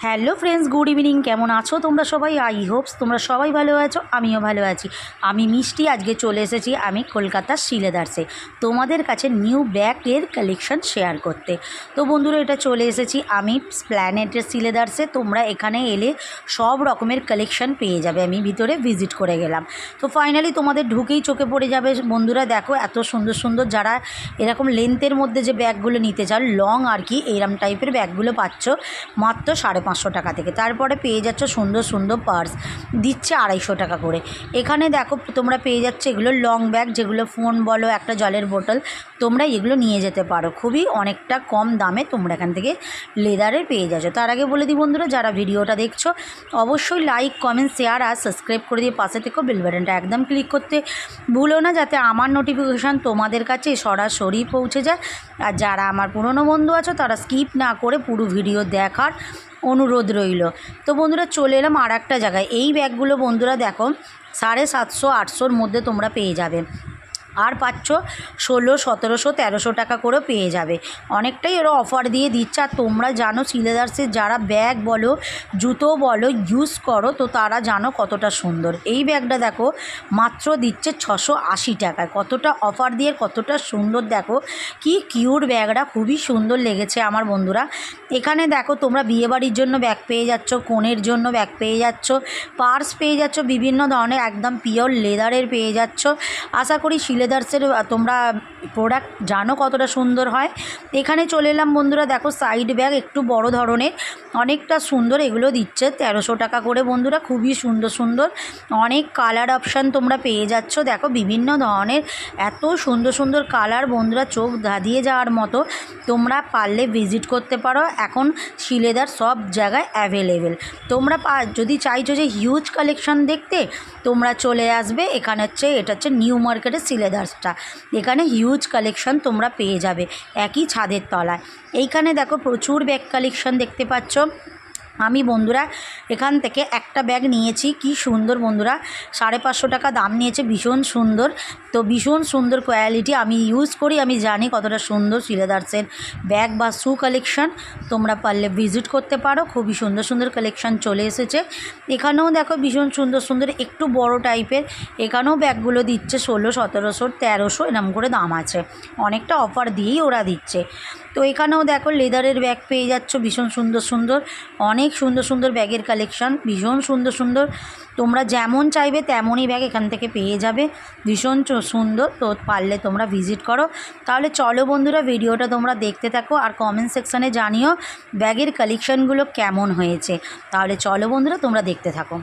Hello friends, good evening. কেমন আছো তোমরা সবাই? আই হোপস তোমরা সবাই ভালো আছো, আমিও ভালো আছি। আমি মিষ্টি আজকে চলে এসেছি আমি কলকাতার শিলেদার্সে তোমাদের কাছে নিউ ব্যাগের কালেকশন শেয়ার করতে। তো বন্ধুরা, এটা চলে এসেছি আমি স্প্ল্যানেটের শিলেদার্সে। তোমরা এখানে এলে সব রকমের কালেকশন পেয়ে যাবে। আমি ভিতরে ভিজিট করে গেলাম, তো ফাইনালি তোমাদের ঢুকেই চোখে পড়ে যাবে। বন্ধুরা দেখো, এত সুন্দর সুন্দর যারা এরকম লেন্থের মধ্যে যে ব্যাগগুলো নিতে চাও, লং আর কি এরম টাইপের ব্যাগগুলো পাচ্ছ মাত্র 550 টাকা থেকে। তারপরে পেয়ে যাচ্ছ সুন্দর সুন্দর পার্স, দিচ্ছে 250 টাকা করে। এখানে দেখো তোমরা পেয়ে যাচ্ছে এগুলো লং ব্যাগ, যেগুলো ফোন বলো, একটা জলের বোতল, তোমরা এগুলো নিয়ে যেতে পারো খুবই অনেকটা কম দামে। তোমরা এখান থেকে লেদারের পেয়ে যাচ্ছ। তার আগে বলে দিই বন্ধুরা, যারা ভিডিওটা দেখছো অবশ্যই লাইক, কমেন্ট, শেয়ার আর সাবস্ক্রাইব করে দিয়ে পাশে থেকেও বেল বাটনটা একদম ক্লিক করতে ভুলো না, যাতে আমার নোটিফিকেশান তোমাদের কাছে সরাসরি পৌঁছে যায়। আর যারা আমার পুরনো বন্ধু আছো তারা স্কিপ না করে পুরো ভিডিও দেখার অনুরোধ রইল। তো বন্ধুরা, চলে এলাম আর একটা জায়গায়। এই ব্যাগগুলো বন্ধুরা দেখো 750-800-র মধ্যে তোমরা পেয়ে যাবে, আর পাচ্ছ 1600-1700-1300 টাকা করেও পেয়ে যাবে। অনেকটাই ওরা অফার দিয়ে দিচ্ছে। আর তোমরা জানো শিলেদার্সের যারা ব্যাগ বলো, জুতো বলো ইউজ করো, তো তারা জানো কতটা সুন্দর। এই ব্যাগটা দেখো মাত্র দিচ্ছে 680 টাকায়। কতটা অফার দিয়ে কতটা সুন্দর, দেখো কি কিউট ব্যাগটা, খুবই সুন্দর লেগেছে আমার বন্ধুরা। এখানে দেখো তোমরা বিয়েবাড়ির জন্য ব্যাগ পেয়ে যাচ্ছ, কনের জন্য ব্যাগ পেয়ে যাচ্ছ, পার্স পেয়ে যাচ্ছ, বিভিন্ন ধরনের একদম পিওর লেদারের পেয়ে যাচ্ছ। আশা করি শিলেদার্সের তোমরা প্রোডাক্ট জানো কতটা সুন্দর হয়। এখানে চলে এলাম বন্ধুরা, দেখো সাইড ব্যাগ একটু বড় ধরনের, অনেকটা সুন্দর। এগুলো দিচ্ছে 1300 টাকা করে বন্ধুরা, খুবই সুন্দর সুন্দর অনেক কালার অপশান তোমরা পেয়ে যাচ্ছ। দেখো বিভিন্ন ধরনের এত সুন্দর সুন্দর কালার বন্ধুরা, চোখ ধাঁধিয়ে যাওয়ার মতো। তোমরা পারলে ভিজিট করতে পারো, এখন শিলেদার সব জায়গায় অ্যাভেলেবেল। তোমরা যদি চাইছো যে হিউজ কালেকশন দেখতে, তোমরা চলে আসবে। এখানে এটা হচ্ছে নিউ মার্কেটের শিলেদার্সটা। এখানে হিউজ কালেকশন তোমরা পেয়ে যাবে একই ছাদের তলায়। এইখানে দেখো প্রচুর ব্যাগ কালেকশন দেখতে পাচ্ছ। আমি বন্ধুরা এখান থেকে একটা ব্যাগ নিয়েছি, কি সুন্দর বন্ধুরা, 550 টাকা দাম নিয়েছে, ভীষণ সুন্দর। তো ভীষণ সুন্দর কোয়ালিটি, আমি ইউজ করি, আমি জানি কতটা সুন্দর শিলেদার্সের ব্যাগ বা শু কালেকশন। তোমরা পারলে ভিজিট করতে পারো, খুবই সুন্দর সুন্দর কালেকশন চলে এসেছে। এখানেও দেখো ভীষণ সুন্দর সুন্দর একটু বড় টাইপের, এখানেও ব্যাগগুলো দিচ্ছে 1600-1700-1300 এরকম করে দাম আছে। অনেকটা অফার দিয়েই ওরা দিচ্ছে। তো এখানেও দেখো লেদারের ব্যাগ পেয়ে যাচ্ছ, ভীষণ সুন্দর সুন্দর অনেক সুন্দর সুন্দর ব্যাগের কালেকশন, ভীষণ সুন্দর সুন্দর। তোমরা যেমন চাইবে তেমনই ব্যাগ এখান থেকে পেয়ে যাবে, ভীষণ সুন্দর। তো পারলে তোমরা ভিজিট করো। তাহলে চলো বন্ধুরা, ভিডিওটা তোমরা দেখতে থাকো আর কমেন্ট সেকশানে জানিও ব্যাগের কালেকশানগুলো কেমন হয়েছে। তাহলে চলো বন্ধুরা, তোমরা দেখতে থাকো।